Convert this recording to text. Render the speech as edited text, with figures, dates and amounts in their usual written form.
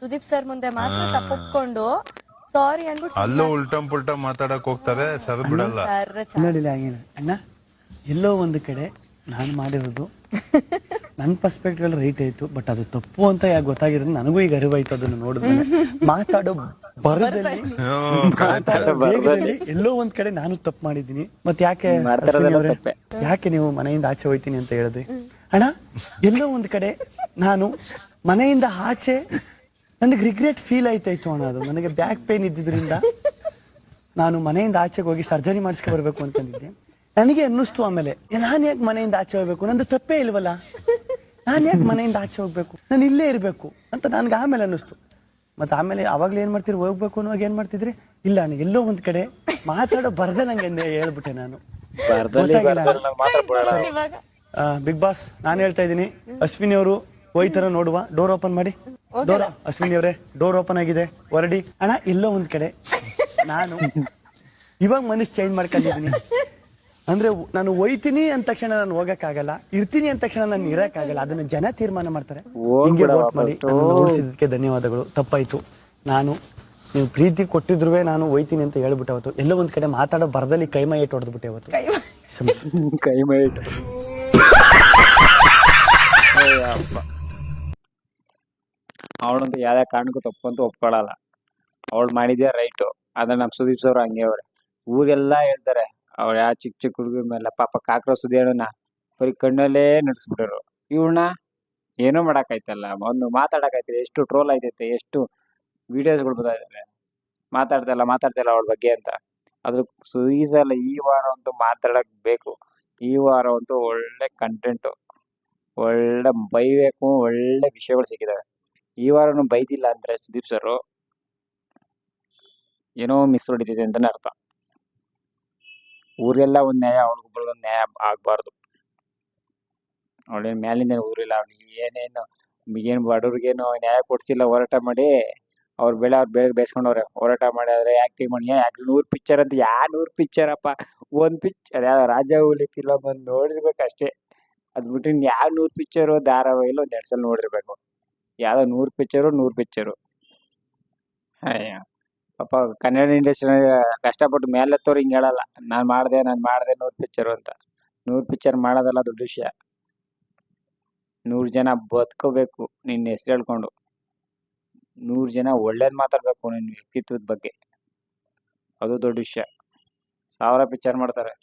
Sudeep sir ಮುಂದೆ ಮಾತ್ರ ತಪ್ಪೊಪ್ಕೊಂಡು ಸಾರಿ ಅನ್ಬಿಟ್ಟು ಅಲ್ಲೂ ಉಲ್ಟಂ ಪುಲ್ಟಂ ಮಾತಾಡಕ್ ಹೋಗ್ತದೆ ಸದ್ ಬಿಡಲ್ಲ. ಸರ್ ನೋಡಿಲ್ಲ ಆಗಿಲ್ಲ ಅಣ್ಣ, ಎಲ್ಲೋ ಒಂದು ಕಡೆ ನಾನು ಮಾಡಿರೋದು ನನ್ನ ಪರ್ಸ್ಪೆಕ್ಟಿವ್ ರೈಟ್ ಆಯ್ತು, ಬಟ್ ಅದು ತಪ್ಪು ಅಂತ ಯಾಕೆ ಗೊತ್ತಾಗಿರೋದು ನನಗೂ ಈಗ ಅರಿವಾಯ್ತು. ಅದನ್ನು ನೋಡಿದ್ಮೇಲೆ ಮಾತಾಡೋ ಬರದಲ್ಲಿ ವೇಗದಲ್ಲಿ ಎಲ್ಲೋ ಒಂದ್ ಕಡೆ ನಾನು ತಪ್ಪು ಮಾಡಿದ್ದೀನಿ. ಮತ್ತೆ ಯಾಕೆ ಯಾಕೆ ನೀವು ಮನೆಯಿಂದ ಆಚೆ ಹೋಯ್ತೀನಿ ಅಂತ ಹೇಳಿದ್ರಿ ಅಣ್ಣ? ಎಲ್ಲೋ ಒಂದ್ ಕಡೆ ನಾನು ಮನೆಯಿಂದ ಆಚೆ ನನಗೆ ರಿಗ್ರೆಟ್ ಫೀಲ್ ಆಯ್ತಾಯ್ತು ಅಣ್ಣ. ಅದು ನನಗೆ ಬ್ಯಾಕ್ ಪೇನ್ ಇದ್ದಿದ್ರಿಂದ ನಾನು ಮನೆಯಿಂದ ಆಚೆಗೆ ಹೋಗಿ ಸರ್ಜರಿ ಮಾಡಿಸ್ಕೊ ಬರ್ಬೇಕು ಅಂತಂದಿದ್ದೆ. ನನಗೆ ಅನ್ನಿಸ್ತು ಆಮೇಲೆ, ನಾನು ಯಾಕೆ ಮನೆಯಿಂದ ಆಚೆ ಹೋಗ್ಬೇಕು, ನಂದು ತಪ್ಪೇ ಇಲ್ವಲ್ಲ, ನಾನು ಯಾಕೆ ಮನೆಯಿಂದ ಆಚೆ ಹೋಗ್ಬೇಕು, ನಾನು ಇಲ್ಲೇ ಇರಬೇಕು ಅಂತ ನನ್ಗೆ ಆಮೇಲೆ ಅನ್ನಿಸ್ತು. ಮತ್ತೆ ಆಮೇಲೆ ಅವಾಗ್ಲೇ ಏನ್ ಮಾಡ್ತೀರಿ, ಹೋಗ್ಬೇಕು ಅನ್ನೋವಾಗ ಏನ್ ಮಾಡ್ತಿದ್ರಿ, ಇಲ್ಲ ನನಗೆ ಎಲ್ಲೋ ಒಂದ್ ಕಡೆ ಮಾತಾಡೋ ಬರ್ದೆ ನಂಗೆ ಹೇಳ್ಬಿಟ್ಟೆ ನಾನು. ಬಿಗ್ ಬಾಸ್ ನಾನು ಹೇಳ್ತಾ ಇದ್ದೀನಿ, ಅಶ್ವಿನಿ ಅವರು ಹೋಯ್ತಾರ ನೋಡುವ, ಡೋರ್ ಓಪನ್ ಮಾಡಿ. ಡೋರ್ ಅಶ್ವಿನಿ ಅವರೇ, ಡೋರ್ ಓಪನ್ ಆಗಿದೆ, ಹೊರಡಿ. ಅಣ್ಣ ಎಲ್ಲೋ ಒಂದ್ ಕಡೆ ನಾನು ಇವಾಗ ಮನಸ್ಸು ಚೇಂಜ್ ಮಾಡ್ಕೊಂಡಿದ್ದೀನಿ. ಅಂದ್ರೆ ನಾನು ಹೋಯ್ತೀನಿ ಅಂದ ತಕ್ಷಣ ನಾನು ಹೋಗಕ್ಕಾಗಲ್ಲ, ಇರ್ತೀನಿ ಅಂದ ತಕ್ಷಣ ನಾನು ಇರಕ್ಕಾಗಲ್ಲ. ಅದನ್ನ ಜನ ತೀರ್ಮಾನ ಮಾಡ್ತಾರೆ. ಹಿಂಗೆ ವೋಟ್ ಮಾಡಿ ಉಳಿಸಿದ್ದಕ್ಕೆ ಧನ್ಯವಾದಗಳು. ತಪ್ಪಾಯ್ತು, ನಾನು ನೀವು ಪ್ರೀತಿ ಕೊಟ್ಟಿದ್ರು ನಾನು ಹೋಯ್ತೀನಿ ಅಂತ ಹೇಳ್ಬಿಟ್ಟೆ ಅವತ್ತು. ಎಲ್ಲೋ ಒಂದ್ ಕಡೆ ಮಾತಾಡೋ ಬರದಲ್ಲಿ ಕೈಮೈ ಏಟು ಹೊಡೆದ್ಬಿಟ್ಟೆ ಅವತ್ತು. ಕೈಮೈ ಏಟು ಅವಳಂತೂ ಯಾವ್ದೇ ಕಾರಣಕ್ಕೂ ತಪ್ಪು ಅಂತ ಒಪ್ಕೊಳ್ಳಲ್ಲ. ಅವಳು ಮಾಡಿದ್ಯಾ ರೈಟು. ಅದ್ರ ನಮ್ಮ ಸುದೀಪ್ ಸರ್ ಹಂಗೆ ಅವ್ರೆ, ಊರೆಲ್ಲ ಹೇಳ್ತಾರೆ ಅವ್ರು ಯಾವ ಚಿಕ್ಕ ಚಿಕ್ಕ ಹುಡುಗರ ಮೇಲೆ. ಪಾಪ ಕಾಕ್ರೋಚ್ ಸುದಿಯಣ್ಣ ಬರೀ ಕಣ್ಣಲ್ಲೇ ನಡ್ಸ್ಬಿಟ್ಟರು. ಇವಳನ್ನ ಏನೋ ಮಾಡಕ್ಕಾಯ್ತಲ್ಲ, ಒಂದು ಮಾತಾಡಕ್ಕಾಯ್ತದೆ. ಎಷ್ಟು ಟ್ರೋಲ್ ಆಯ್ತೈತೆ, ಎಷ್ಟು ವಿಡಿಯೋಸ್ಗಳು ಬರ್ತಾಯಿದ್ದಾವೆ, ಮಾತಾಡ್ತಾ ಇಲ್ಲ ಅವಳ ಬಗ್ಗೆ ಅಂತ. ಅದ್ರ ಈ ಸಲ ಈ ವಾರ ಅಂತೂ ಮಾತಾಡಕ್ ಬೇಕು. ಈ ವಾರ ಅಂತೂ ಒಳ್ಳೆ ಕಂಟೆಂಟು, ಒಳ್ಳೆ ಬೈಬೇಕು, ಒಳ್ಳೆ ವಿಷಯಗಳು ಸಿಕ್ಕಿದಾವೆ. ಈ ವಾರನು ಬೈದಿಲ್ಲ ಅಂದ್ರೆ ಸುದೀಪ್ ಸರ್ ಏನೋ ಮಿಸ್ ಹೊಡಿತಿದೆ ಅಂತಾನೆ ಅರ್ಥ. ಊರೆಲ್ಲ ಒಂದ್ ನ್ಯಾಯ, ಅವಳಿಗೊಬ್ಬಳಿಗೊಂದು ನ್ಯಾಯ ಆಗ್ಬಾರ್ದು. ಅವಳೇನು ಮ್ಯಾಲಿಂದ ಊರಿಲ್ಲ, ಅವ್ನಿಗೆ ಏನ್ ಬಡವ್ರಿಗೇನು ನ್ಯಾಯ ಕೊಡ್ಸಿಲ್ಲ. ಹೋರಾಟ ಮಾಡಿ ಅವ್ರ ಬೆಳೆ ಬೇಯಿಸ್ಕೊಂಡವ್ರೆ. ಹೋರಾಟ ಮಾಡಿ ಆದ್ರೆ ಆಕ್ಟಿಂಗ್ ಮಾಡಿ 100 ಪಿಕ್ಚರ್ ಅಂತ. 100 ಪಿಕ್ಚರ್ ಅಪ್ಪ, ಒಂದ್ ಪಿಕ್ಚರ್ ಯಾವ ರಾಜ ಹುಲಿಕಿಲ್ಲ ಬಂದು ನೋಡಿರ್ಬೇಕು ಅಷ್ಟೇ. ಅದ್ ಬಿಟ್ಟು 100 ಪಿಕ್ಚರು ಧಾರಾವಾಹಿಲ್ಲ ಒಂದ್ 2 ಸಲ ನೋಡಿರ್ಬೇಕು. ಯಾವ್ದೋ 100 ಪಿಕ್ಚರು 100 ಪಿಕ್ಚರು. ಪಾಪ ಕನ್ನಡ ಇಂಡಸ್ಟ್ರಿ ಕಷ್ಟಪಟ್ಟು ಮೇಲೆತ್ತವ್ರು ಹಿಂಗೆ ಹೇಳಲ್ಲ, ನಾನು ಮಾಡಿದೆ 100 ಪಿಕ್ಚರು ಅಂತ. 100 ಪಿಕ್ಚರ್ ಮಾಡೋದಲ್ಲ ದೊಡ್ಡ ವಿಷಯ. 100 ಜನ ಬದುಕೋಬೇಕು ನಿನ್ನ ಹೆಸರು ಹೇಳ್ಕೊಂಡು. 100 ಜನ ಒಳ್ಳೇದು ಮಾತಾಡ್ಬೇಕು ನಿನ್ನ ವ್ಯಕ್ತಿತ್ವದ ಬಗ್ಗೆ, ಅದು ದೊಡ್ಡ ವಿಷಯ. 1000 ಪಿಕ್ಚರ್ ಮಾಡ್ತಾರೆ.